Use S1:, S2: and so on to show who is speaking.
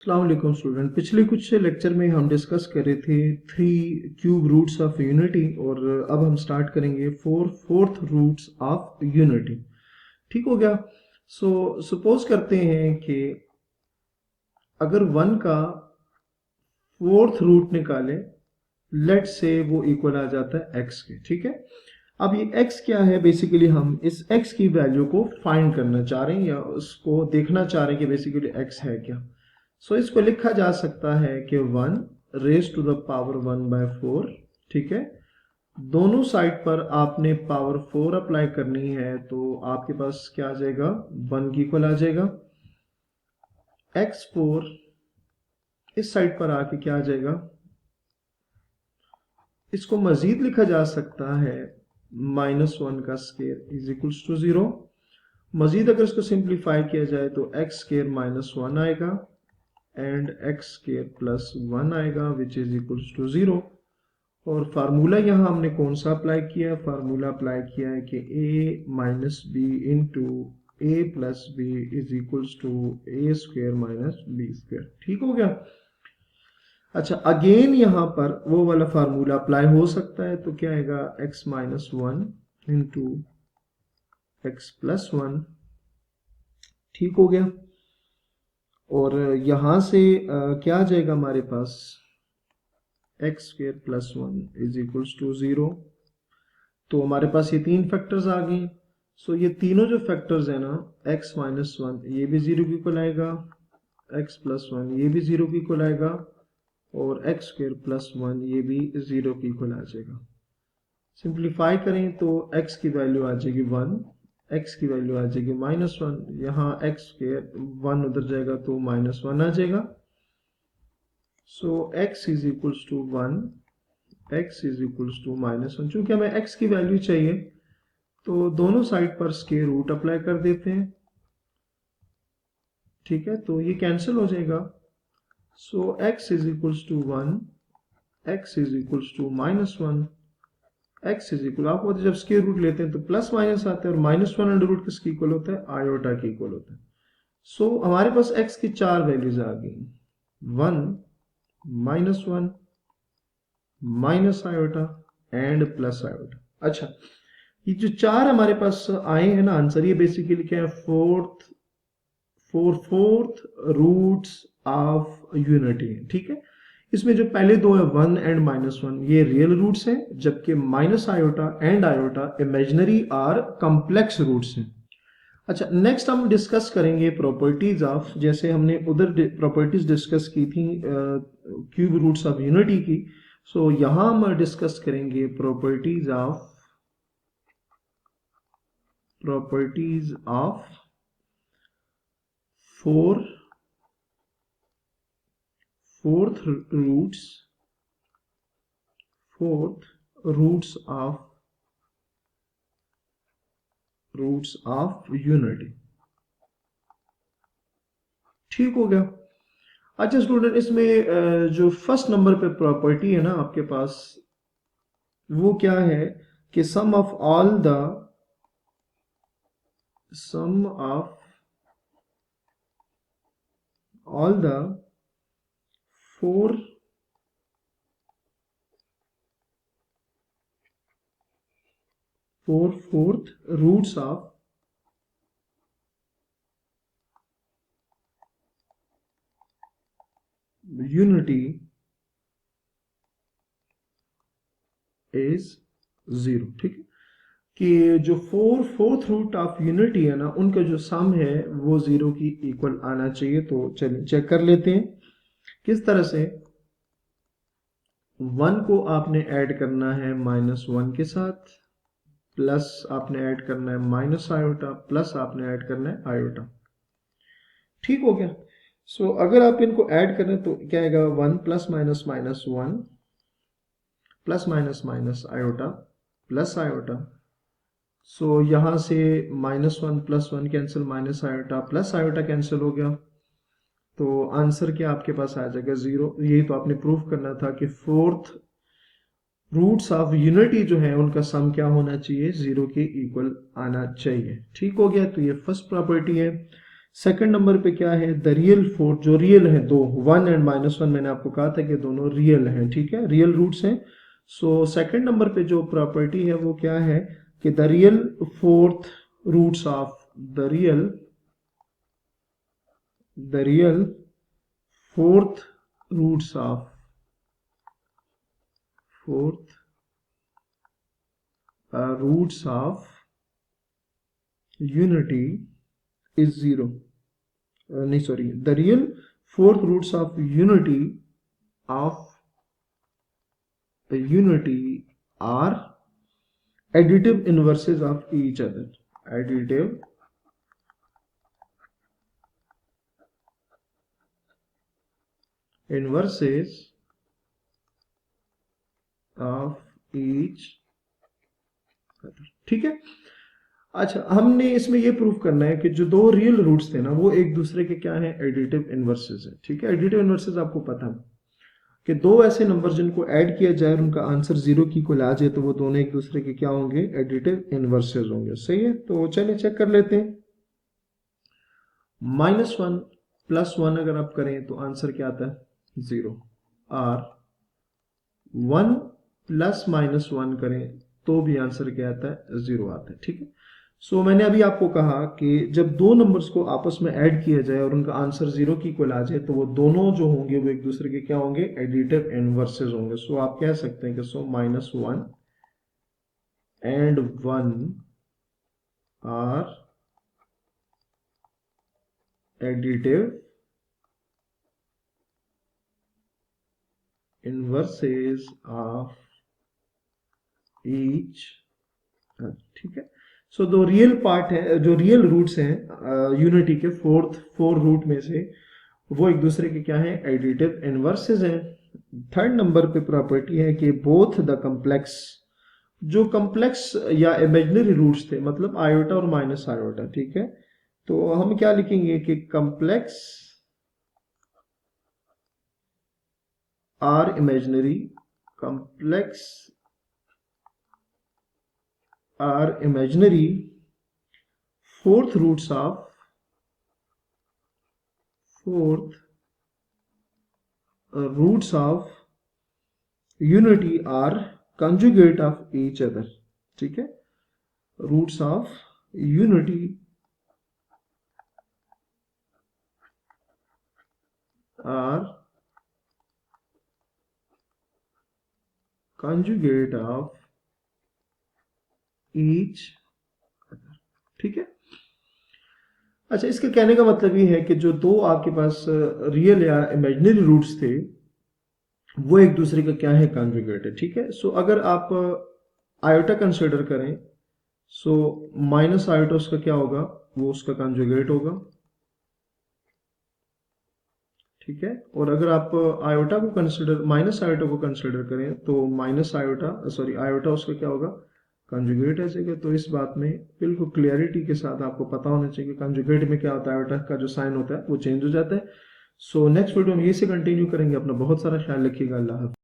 S1: अस्सलाम वालेकुम स्टूडेंट। पिछले कुछ लेक्चर में हम डिस्कस कर रहे थे 3 क्यूब रूट्स ऑफ यूनिटी और अब हम स्टार्ट करेंगे फोर्थ रूट्स ऑफ यूनिटी। ठीक हो गया। सपोज करते हैं कि अगर 1 का फोर्थ रूट निकाले, लेट से वो इक्वल आ जाता है x के। ठीक है, अब ये x क्या है, बेसिकली हम इस x की वैल्यू को फाइंड करना चाह रहे हैं या उसको देखना चाह रहे हैं कि बेसिकली x है क्या। इसको लिखा जा सकता है कि 1 रेज टू द पावर 1/4। ठीक है, दोनों साइड पर आपने पावर 4 अप्लाई करनी है तो आपके पास क्या आ जाएगा, 1 की इक्वल आ जाएगा। x4 इस साइड पर आके क्या आ जाएगा, इसको मजीद लिखा जा सकता है -1 का स्क्वायर इज इक्वल्स टू 0। मजीद अगर इसको सिंप्लीफाई किया जाए तो x स्क्वायर -1 आएगा एंड x स्क्वायर प्लस 1 आएगा विच इज इक्वल्स टू 0। और फार्मूला यहाँ हमने कौन सा अप्लाई किया है, फार्मूला अप्लाई किया है कि a minus B into A plus B is equals to A square minus B square. ठीक हो गया। अच्छा, अगेन यहाँ पर वो वाला फार्मूला अप्लाई हो सकता है तो क्या आएगा, x minus 1 into x plus 1। ठीक हो गया। और यहां से क्या आ जाएगा हमारे पास, x square plus 1 is equals to 0। तो हमारे पास ये 3 फैक्टर्स आ गए। ये तीनों जो फैक्टर्स है ना, x माइनस 1 ये भी 0 की इक्वल आएगा, x प्लस 1 ये भी 0 की इक्वल आएगा और x स्क्वायर प्लस 1 ये भी 0 की इक्वल आ जाएगा। सिंप्लीफाई करें तो x की वैल्यू आ जाएगी 1, x की वैल्यू आ जाएगी -1, यहाँ x स्क्वायर 1 उधर जाएगा तो -1 आ जाएगा। x is equals to 1, x is equals to -1। चूंकि हमें x की वैल्यू चाहिए तो दोनों साइड पर स्क्वायर रूट अप्लाई कर देते हैं। ठीक है, तो ये कैंसिल हो जाएगा। x is equals to 1, x is equals to -1, x is equal, आपको जब स्क्वायर रूट लेते हैं तो प्लस माइनस आता है और -1 अंडर रूट किसकी इक्वल होता है, आयोटा की इक्वल होता है। हमारे पास x की 4 वैल्यूज आ गई, 1, -1, minus iota and plus iota. अच्छा, ये जो 4 हमारे पास आए हैं ना आंसर, ये बेसिकली क्या है, फोर्थ रूट्स ऑफ यूनिटी। ठीक है, इसमें जो पहले दो है 1 एंड -1 ये रियल रूट्स हैं, जबकि minus iota and iota imaginary और कॉम्प्लेक्स रूट्स हैं। अच्छा, नेक्स्ट हम डिस्कस करेंगे प्रॉपर्टीज ऑफ, जैसे हमने उधर प्रॉपर्टीज डिस्कस की थी क्यूब रूट्स ऑफ यूनिटी की। यहां हम डिस्कस करेंगे properties of fourth roots of unity. ठीक हो गया। अच्छा स्टूडेंट, इसमें जो फर्स्ट नंबर पे प्रॉपर्टी है ना आपके पास, वो क्या है कि sum of all the fourth roots of unity is 0। ठीक है, कि जो फोर्थ रूट ऑफ यूनिटी है ना, उनका जो सम है वो 0 की इक्वल आना चाहिए। तो चलिए चेक कर लेते हैं किस तरह से। 1 को आपने ऐड करना है -1 के साथ, प्लस आपने ऐड करना है माइनस आयोटा, प्लस आपने ऐड करना है आयोटा। ठीक हो गया। अगर आप इनको ऐड करें तो क्या आएगा, 1 plus minus -1 plus minus iota plus iota. यहां से -1 plus 1 cancel, minus iota plus iota cancel हो गया। तो आंसर क्या आपके पास आ जाएगा, 0। यही तो आपने प्रूफ करना था कि फोर्थ रूट्स ऑफ यूनिटी जो है उनका सम क्या होना चाहिए, 0 के इक्वल आना चाहिए। ठीक हो गया, तो ये फर्स्ट प्रॉपर्टी है। सेकंड नंबर पे क्या है, द रियल फोर्थ, जो रियल है दो, 1 एंड -1 मैंने आपको कहा था कि दोनों रियल हैं, ठीक है, रियल रूट्स हैं। सो सेकंड नंबर पे जो प्रॉपर्टी है वो क्या है कि the real fourth roots of the real fourth roots of unity is 0. नहीं sorry, the real fourth roots of unity are additive inverses of each other. Additive inverses of each other, ठीक है। अच्छा, हमने इसमें ये प्रूव करना है कि जो दो रियल रूट्स थे ना वो एक दूसरे के क्या है, एडिटिव इनवर्सेस है, ठीक है। एडिटिव इनवर्सेस आपको पता है कि दो ऐसे नंबर जिनको ऐड किया जाए और उनका आंसर 0 की इक्वल आ जाए तो वो दोनों एक दूसरे के क्या होंगे, एडिटिव इनवर्सेस होंगे, सही है। तो चलिए चेक कर लेते हैं। -1 + 1 अगर आप करें तो आंसर क्या आता है, 0। और 1 + -1 करें तो भी आंसर क्या आता है, 0 आता है, ठीक है। सो मैंने अभी आपको कहा कि जब दो नंबर्स को आपस में ऐड किया जाए और उनका आंसर 0 की इक्वल आ जाए तो वो दोनों जो होंगे वो एक दूसरे के क्या होंगे, एडिटिव इनवर्सेस होंगे। सो आप कह सकते हैं कि -1 and 1 are additive inverses of each other, ठीक है। सो दो रियल पार्ट है, जो रियल रूट्स हैं यूनिटी के फोर रूट में से, वो एक दूसरे के क्या है, एडिटिव इनवर्सेस हैं। थर्ड नंबर पे प्रॉपर्टी है कि बोथ द कम्प्लेक्स, जो कम्प्लेक्स या इमेजिनरी रूट्स थे, मतलब आयोटा और माइनस आयोटा, ठीक है। तो हम क्या लिखेंगे कि complex are imaginary, complex are imaginary fourth roots of unity are conjugate of each other, ठीक है। Roots of unity are conjugate of each other, ठीक है। अच्छा, इसके कहने का मतलब ये है कि जो दो आपके पास रियल या इमेजिनरी रूट्स थे वो एक दूसरे का क्या है, कॉन्जुगेट है, ठीक है। सो अगर आप आयोटा कंसिडर करें, सो माइनस आयोटा उसका क्या होगा, वो उसका कॉन्जुगेट होगा, ठीक है। और अगर आप आयोटा को कंसिडर, माइनस आयोटा को कंसिडर करें तो माइनस आयोटा सॉरी आयोटा उसका क्या होगा, कंजुगेट है, ठीक है। तो इस बात में बिल्कुल क्लियरिटी के साथ आपको पता होना चाहिए कि कंजुगेट में क्या होता है, आयोटा का जो साइन होता है वो चेंज हो जाता है। सो नेक्स्ट वीडियो में ये से कंटिन्यू करेंगे। अपना बहुत सारा ख्याल रखिएगा। अल्लाह हाफ़िज़।